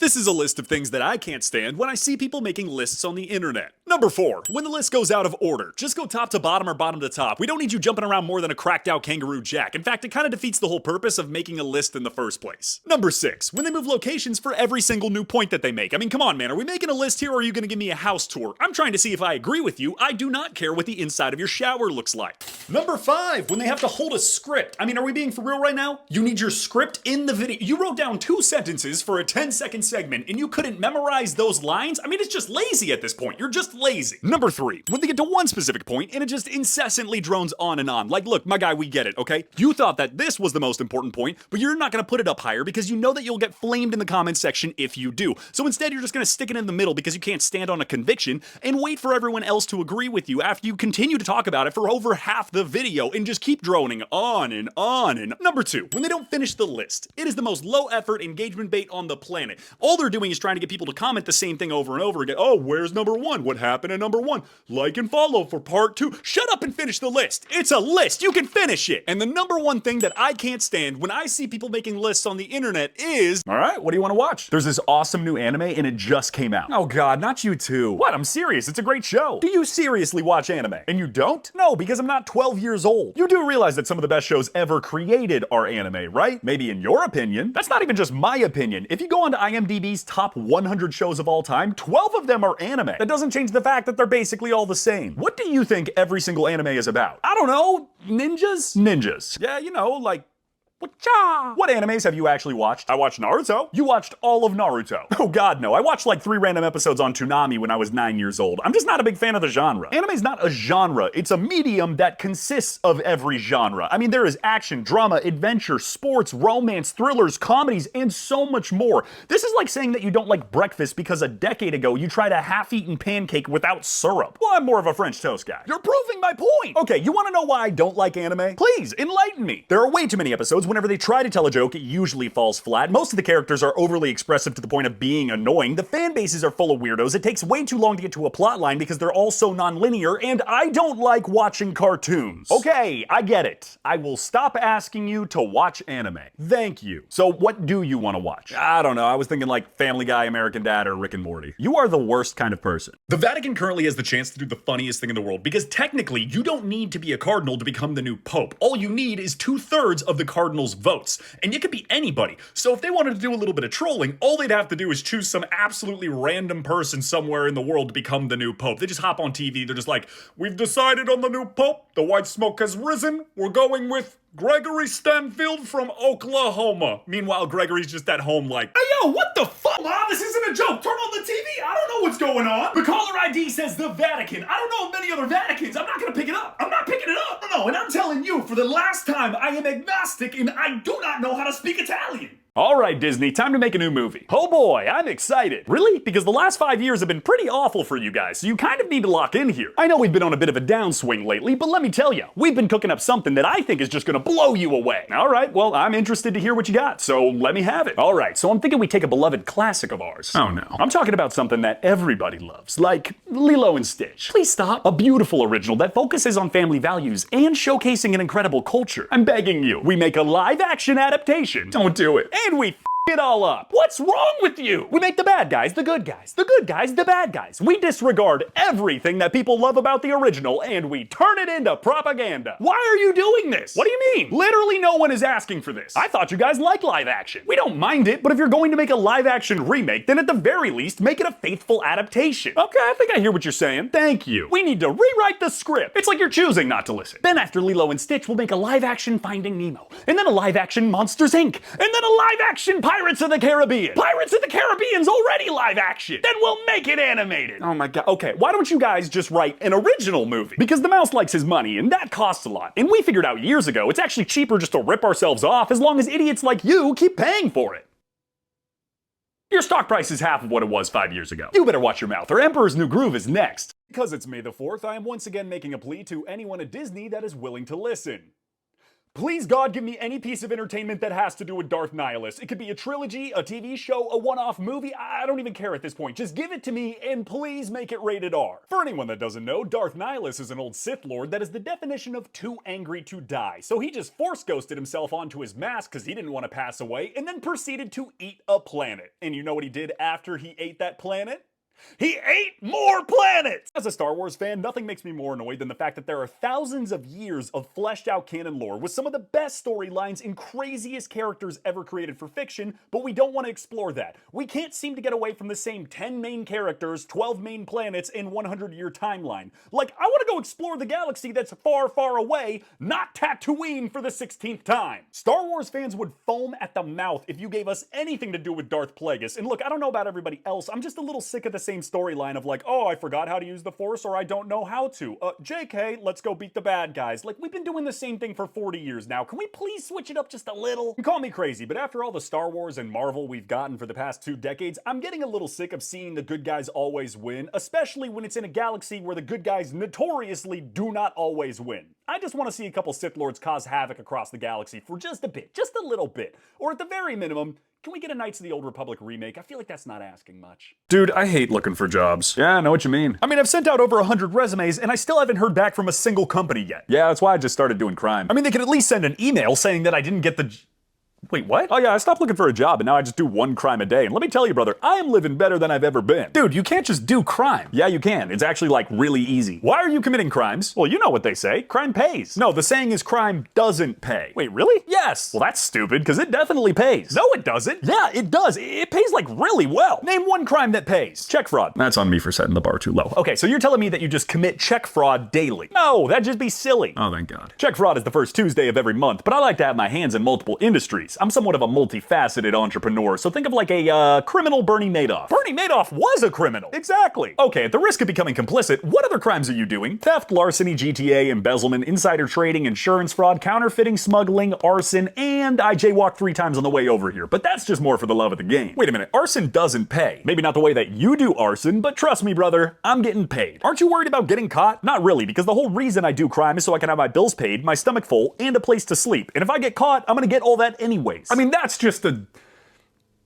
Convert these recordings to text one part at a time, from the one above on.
This is a list of things that I can't stand when I see people making lists on the internet. Number 4, when the list goes out of order. Just go top to bottom or bottom to top. We don't need you jumping around more than a cracked out kangaroo jack. In fact, it kind of defeats the whole purpose of making a list in the first place. Number 6, when they move locations for every single new point that they make. I mean, come on, man, are we making a list here or are you gonna give me a house tour? I'm trying to see if I agree with you. I do not care what the inside of your shower looks like. Number 5, when they have to hold a script. I mean, are we being for real right now? You need your script in the video. You wrote down 2 sentences for a 10-second segment and you couldn't memorize those lines? I mean, it's just lazy at this point. You're just lazy. Number 3, when they get to one specific point and it just incessantly drones on and on. Like, look, my guy, we get it, okay? You thought that this was the most important point, but you're not gonna put it up higher because you know that you'll get flamed in the comments section if you do. So instead, you're just gonna stick it in the middle because you can't stand on a conviction and wait for everyone else to agree with you after you continue to talk about it for over half the video and just keep droning on and on and. Number 2, when they don't finish the list. It is the most low effort engagement bait on the planet. All they're doing is trying to get people to comment the same thing over and over again. Oh, where's number 1? What happened in number 1? Like and follow for part 2. Shut up and finish the list. It's a list. You can finish it. And the number 1 thing that I can't stand when I see people making lists on the internet is, all right, what do you want to watch? There's this awesome new anime and it just came out. Oh God, not you too. What? I'm serious. It's a great show. Do you seriously watch anime? And you don't? No, because I'm not 12 years old. You do realize that some of the best shows ever created are anime, right? Maybe in your opinion. That's not even just my opinion. If you go onto IMDb's top 100 shows of all time, 12 of them are anime. That doesn't change the fact that they're basically all the same. What do you think every single anime is about? I don't know. Ninjas? Ninjas. Yeah, you know, like, what animes have you actually watched? I watched Naruto. You watched all of Naruto. Oh God, no. I watched like 3 random episodes on Toonami when I was 9 years old. I'm just not a big fan of the genre. Anime's not a genre. It's a medium that consists of every genre. I mean, there is action, drama, adventure, sports, romance, thrillers, comedies, and so much more. This is like saying that you don't like breakfast because a decade ago you tried a half-eaten pancake without syrup. Well, I'm more of a French toast guy. You're proving my point. Okay, you wanna know why I don't like anime? Please, enlighten me. There are way too many episodes. Whenever they try to tell a joke, it usually falls flat. Most of the characters are overly expressive to the point of being annoying. The fan bases are full of weirdos. It takes way too long to get to a plot line because they're all so non-linear, and I don't like watching cartoons. Okay, I get it. I will stop asking you to watch anime. Thank you. So what do you want to watch? I don't know. I was thinking like Family Guy, American Dad, or Rick and Morty. You are the worst kind of person. The Vatican currently has the chance to do the funniest thing in the world because technically you don't need to be a cardinal to become the new pope. All you need is 2/3 of the cardinal's votes. And you could be anybody. So if they wanted to do a little bit of trolling, all they'd have to do is choose some absolutely random person somewhere in the world to become the new pope. They just hop on TV, they're just like, we've decided on the new pope, the white smoke has risen, we're going with Gregory Stanfield from Oklahoma. Meanwhile, Gregory's just at home like, hey yo, what the fuck? Mom, this isn't a joke. Turn on the TV. I don't know what's going on. The caller ID says the Vatican. I don't know of many other Vaticans. I'm not gonna pick it up. I'm not picking it up. No, and I'm telling you, for the last time, I am agnostic and I do not know how to speak Italian. All right, Disney, time to make a new movie. Oh boy, I'm excited. Really? Because the last 5 years have been pretty awful for you guys, so you kind of need to lock in here. I know we've been on a bit of a downswing lately, but let me tell you, we've been cooking up something that I think is just gonna blow you away. All right, well, I'm interested to hear what you got, so let me have it. All right, so I'm thinking we take a beloved classic of ours. Oh no. I'm talking about something that everybody loves, like Lilo and Stitch. Please stop. A beautiful original that focuses on family values and showcasing an incredible culture. I'm begging you, we make a live-action adaptation. Don't do it. And we it all up. What's wrong with you? We make the bad guys the good guys, the good guys the bad guys. We disregard everything that people love about the original and we turn it into propaganda. Why are you doing this? What do you mean? Literally no one is asking for this. I thought you guys liked live action. We don't mind it, but if you're going to make a live action remake, then at the very least, make it a faithful adaptation. Okay, I think I hear what you're saying. Thank you. We need to rewrite the script. It's like you're choosing not to listen. Then after Lilo and Stitch, we'll make a live action Finding Nemo, and then a live action Monsters Inc., and then a live action Pirates of the Caribbean. Pirates of the Caribbean's already live action. Then we'll make it animated. Oh my God. Okay, why don't you guys just write an original movie? Because the mouse likes his money, and that costs a lot. And we figured out years ago, it's actually cheaper just to rip ourselves off as long as idiots like you keep paying for it. Your stock price is half of what it was 5 years ago. You better watch your mouth, or Emperor's New Groove is next. Because it's May the 4th, I am once again making a plea to anyone at Disney that is willing to listen. Please, God, give me any piece of entertainment that has to do with Darth Nihilus. It could be a trilogy, a TV show, a one-off movie. I don't even care at this point. Just give it to me and please make it rated R. For anyone that doesn't know, Darth Nihilus is an old Sith Lord that is the definition of too angry to die. So he just force ghosted himself onto his mask because he didn't want to pass away and then proceeded to eat a planet. And you know what he did after he ate that planet? He ate more planets! As a Star Wars fan, nothing makes me more annoyed than the fact that there are thousands of years of fleshed out canon lore with some of the best storylines and craziest characters ever created for fiction, but we don't want to explore that. We can't seem to get away from the same 10 main characters, 12 main planets, and 100-year timeline. Like, I want to go explore the galaxy that's far, far away, not Tatooine for the 16th time. Star Wars fans would foam at the mouth if you gave us anything to do with Darth Plagueis. And look, I don't know about everybody else, I'm just a little sick of the same storyline of like, oh, I forgot how to use the Force or I don't know how to. JK, let's go beat the bad guys. Like, we've been doing the same thing for 40 years now. Can we please switch it up just a little? You call me crazy, but after all the Star Wars and Marvel we've gotten for the past 2 decades, I'm getting a little sick of seeing the good guys always win, especially when it's in a galaxy where the good guys notoriously do not always win. I just want to see a couple Sith Lords cause havoc across the galaxy for just a bit, just a little bit. Or at the very minimum, can we get a Knights of the Old Republic remake? I feel like that's not asking much. Dude, I hate looking for jobs. Yeah, I know what you mean. I mean, I've sent out over 100 resumes and I still haven't heard back from a single company yet. Yeah, that's why I just started doing crime. I mean, they could at least send an email saying that I didn't get the... Wait, what? Oh yeah, I stopped looking for a job and now I just do 1 crime a day. And let me tell you, brother, I am living better than I've ever been. Dude, you can't just do crime. Yeah, you can. It's actually like really easy. Why are you committing crimes? Well, you know what they say. Crime pays. No, the saying is crime doesn't pay. Wait, really? Yes. Well, that's stupid because it definitely pays. No, it doesn't. Yeah, it does. It pays like really well. Name 1 crime that pays. Check fraud. That's on me for setting the bar too low. Okay, so you're telling me that you just commit check fraud daily. No, that'd just be silly. Oh, thank God. Check fraud is the first Tuesday of every month, but I like to have my hands in multiple industries. I'm somewhat of a multifaceted entrepreneur, so think of like a criminal Bernie Madoff. Bernie Madoff was a criminal. Exactly. Okay, at the risk of becoming complicit, what other crimes are you doing? Theft, larceny, GTA, embezzlement, insider trading, insurance fraud, counterfeiting, smuggling, arson, and I jaywalked 3 times on the way over here, but that's just more for the love of the game. Wait a minute, arson doesn't pay. Maybe not the way that you do arson, but trust me, brother, I'm getting paid. Aren't you worried about getting caught? Not really, because the whole reason I do crime is so I can have my bills paid, my stomach full, and a place to sleep. And if I get caught, I'm gonna get all that anyways. I mean, that's just a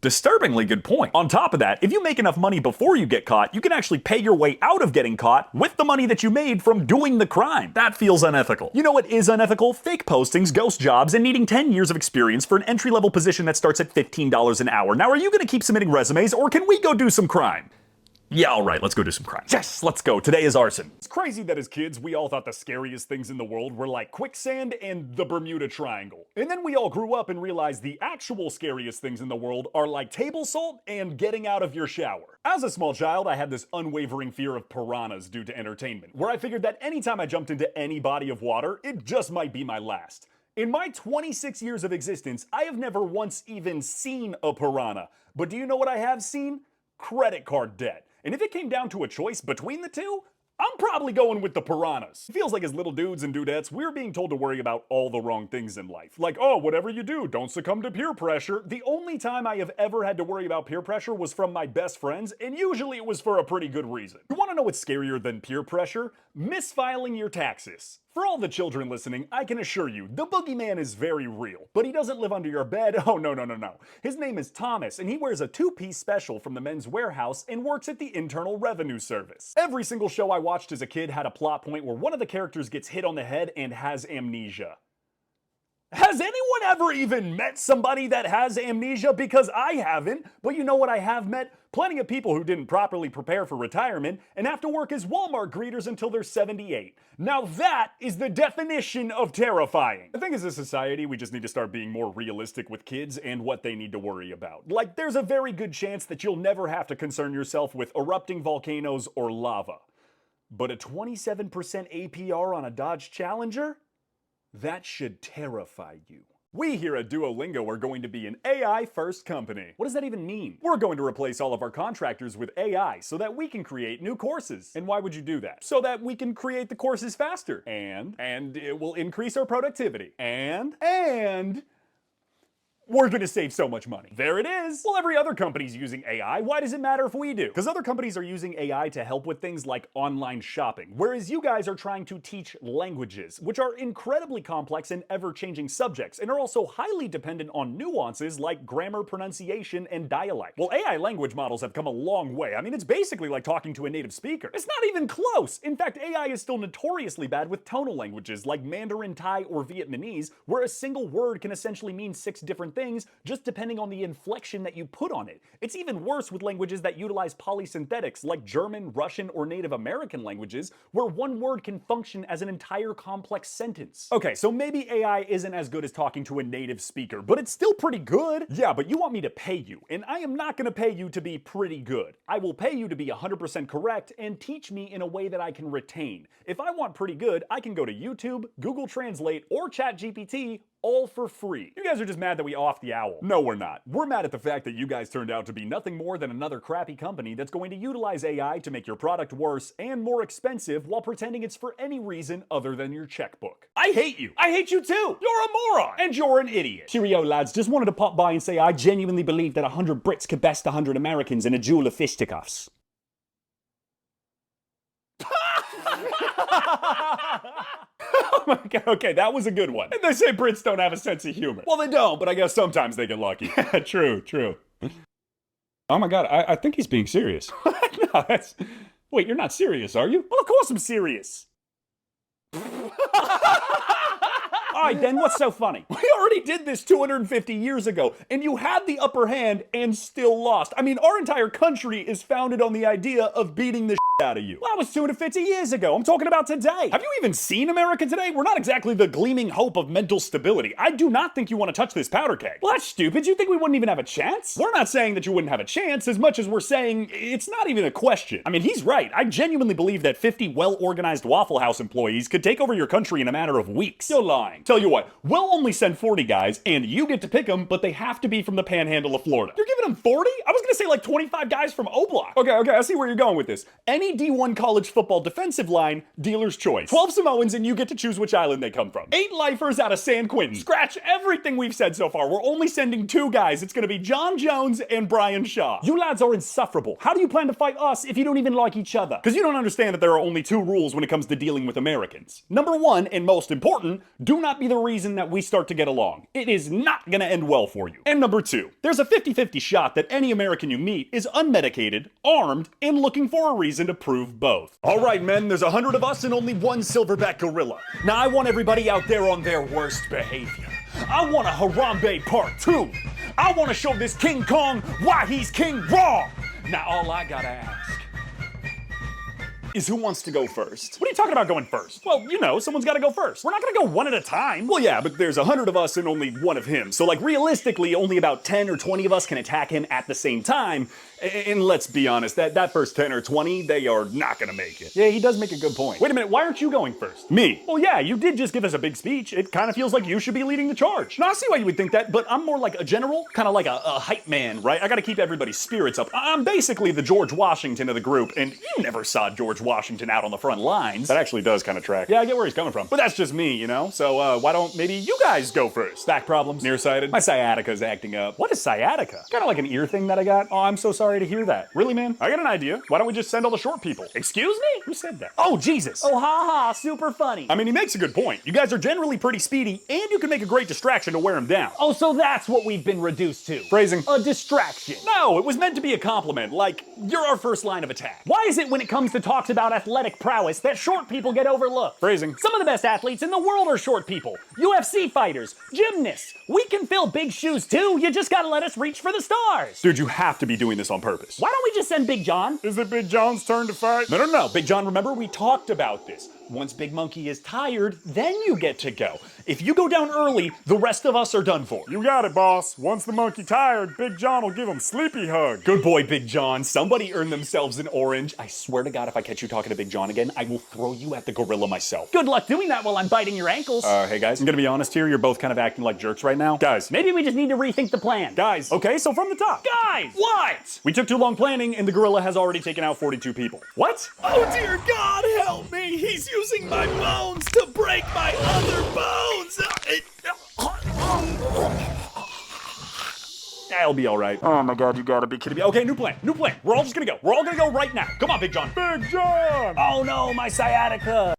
disturbingly good point. On top of that, if you make enough money before you get caught, you can actually pay your way out of getting caught with the money that you made from doing the crime. That feels unethical. You know what is unethical? Fake postings, ghost jobs, and needing 10 years of experience for an entry-level position that starts at $15 an hour. Now, are you gonna keep submitting resumes, or can we go do some crime? Yeah, alright, let's go do some crime. Yes, let's go. Today is arson. It's crazy that as kids, we all thought the scariest things in the world were like quicksand and the Bermuda Triangle. And then we all grew up and realized the actual scariest things in the world are like table salt and getting out of your shower. As a small child, I had this unwavering fear of piranhas due to entertainment, where I figured that anytime I jumped into any body of water, it just might be my last. In my 26 years of existence, I have never once even seen a piranha. But do you know what I have seen? Credit card debt. And if it came down to a choice between the two, I'm probably going with the piranhas. It feels like as little dudes and dudettes, we're being told to worry about all the wrong things in life. Like, oh, whatever you do, don't succumb to peer pressure. The only time I have ever had to worry about peer pressure was from my best friends, and usually it was for a pretty good reason. You wanna know what's scarier than peer pressure? Misfiling your taxes. For all the children listening, I can assure you, the boogeyman is very real, but he doesn't live under your bed. Oh, no. His name is Thomas, and he wears a 2-piece special from the Men's Warehouse and works at the Internal Revenue Service. Every single show I watched as a kid had a plot point where one of the characters gets hit on the head and has amnesia. Has anyone ever even met somebody that has amnesia? Because I haven't, but you know what I have met? Plenty of people who didn't properly prepare for retirement and have to work as Walmart greeters until they're 78. Now that is the definition of terrifying. I think as a society, we just need to start being more realistic with kids and what they need to worry about. Like, there's a very good chance that you'll never have to concern yourself with erupting volcanoes or lava. But a 27% APR on a Dodge Challenger? That should terrify you. We here at Duolingo are going to be an AI-first company. What does that even mean? We're going to replace all of our contractors with AI so that we can create new courses. And why would you do that? So that we can create the courses faster. And it will increase our productivity. And We're gonna save so much money. There it is. Well, every other company's using AI. Why does it matter if we do? Because other companies are using AI to help with things like online shopping, whereas you guys are trying to teach languages, which are incredibly complex and ever-changing subjects, and are also highly dependent on nuances like grammar, pronunciation, and dialect. Well, AI language models have come a long way. I mean, it's basically like talking to a native speaker. It's not even close. In fact, AI is still notoriously bad with tonal languages like Mandarin, Thai, or Vietnamese, where a single word can essentially mean 6 different things just depending on the inflection that you put on it. It's even worse with languages that utilize polysynthetics like German, Russian, or Native American languages, where one word can function as an entire complex sentence. Okay, so maybe AI isn't as good as talking to a native speaker, but it's still pretty good. Yeah, but you want me to pay you, and I am not gonna pay you to be pretty good. I will pay you to be 100% correct and teach me in a way that I can retain. If I want pretty good, I can go to YouTube, Google Translate, or ChatGPT, all for free. You guys are just mad that we off the owl. No, we're not. We're mad at the fact that you guys turned out to be nothing more than another crappy company that's going to utilize AI to make your product worse and more expensive while pretending it's for any reason other than your checkbook. I hate you. I hate you too. You're a moron. And you're an idiot. Cheerio, lads. Just wanted to pop by and say I genuinely believe that 100 Brits could best 100 Americans in a duel of fisticuffs. Oh my god, okay, that was a good one. And they say Brits don't have a sense of humor. Well, they don't, but I guess sometimes they get lucky. True. Oh my god, I think he's being serious. No, that's... Wait, you're not serious, are you? Well, of course I'm serious. Alright then, what's so funny? We already did this 250 years ago, and you had the upper hand and still lost. I mean, our entire country is founded on the idea of beating the out of you. Well, that was 250 years ago. I'm talking about today. Have you even seen America today? We're not exactly the gleaming hope of mental stability. I do not think you want to touch this powder keg. Well, that's stupid. You think we wouldn't even have a chance? We're not saying that you wouldn't have a chance as much as we're saying it's not even a question. I mean, he's right. I genuinely believe that 50 well-organized Waffle House employees could take over your country in a matter of weeks. You're lying. Tell you what, we'll only send 40 guys, and you get to pick them, but they have to be from the panhandle of Florida. You're giving them 40? I was gonna say like 25 guys from O-Block. Okay, I see where you're going with this. Any D1 college football defensive line, dealer's choice. 12 Samoans, and you get to choose which island they come from. 8 lifers out of San Quentin. Scratch everything we've said so far. We're only sending 2 guys. It's gonna be John Jones and Brian Shaw. You lads are insufferable. How do you plan to fight us if you don't even like each other? Because you don't understand that there are only 2 rules when it comes to dealing with Americans. Number 1, and most important, do not be the reason that we start to get along. It is not gonna end well for you. And number 2, there's a 50-50 shot that any American you meet is unmedicated, armed, and looking for a reason to prove both. All right, men, there's 100 of us and only 1 silverback gorilla. Now I want everybody out there on their worst behavior. I want a Harambe Part 2. I want to show this King Kong why he's King Wrong. Now all I gotta ask is who wants to go first? What are you talking about going first? Well, you know, someone's gotta go first. We're not gonna go one at a time. Well, yeah, but there's 100 of us and only 1 of him. So, like, realistically, only about 10 or 20 of us can attack him at the same time. And let's be honest, that first 10 or 20, they are not gonna make it. Yeah, he does make a good point. Wait a minute, why aren't you going first? Me. Well, yeah, you did just give us a big speech. It kind of feels like you should be leading the charge. No, I see why you would think that, but I'm more like a general, kind of like a hype man, right? I gotta keep everybody's spirits up. I'm basically the George Washington of the group, and you never saw George Washington out on the front lines. That actually does kind of track. Yeah, I get where he's coming from. But that's just me, you know? So, why don't maybe you guys go first? Back problems? Nearsighted? My sciatica's acting up. What is sciatica? Kind of like an ear thing that I got. Oh, I'm so sorry to hear that. Really, man? I got an idea. Why don't we just send all the short people? Excuse me? Who said that? Oh, Jesus. Oh, ha ha, super funny. I mean, he makes a good point. You guys are generally pretty speedy, and you can make a great distraction to wear him down. Oh, so that's what we've been reduced to. Phrasing. A distraction. No, it was meant to be a compliment, like, you're our first line of attack. Why is it when it comes to talks about athletic prowess that short people get overlooked? Phrasing. Some of the best athletes in the world are short people. UFC fighters, gymnasts. We can fill big shoes too. You just gotta let us reach for the stars. Dude, you have to be doing this on purpose. Why don't we just send Big John? Is it Big John's turn to fight? No. Big John, remember we talked about this. Once Big Monkey is tired, then you get to go. If you go down early, the rest of us are done for. You got it, boss. Once the monkey tired, Big John will give him sleepy hug. Good boy, Big John. Somebody earned themselves an orange. I swear to God, if I catch you talking to Big John again, I will throw you at the gorilla myself. Good luck doing that while I'm biting your ankles. Hey guys, I'm gonna be honest here. You're both kind of acting like jerks right now. Guys. Maybe we just need to rethink the plan. Guys. Okay, so from the top. Guys! What? We took too long planning, and the gorilla has already taken out 42 people. What? Oh dear God, help me! He's using my bones to break my other bones! I'll be all right. Oh my God, you gotta be kidding me. Okay, new plan. New plan. We're all just gonna go. We're all gonna go right now. Come on, Big John. Big John! Oh no, my sciatica.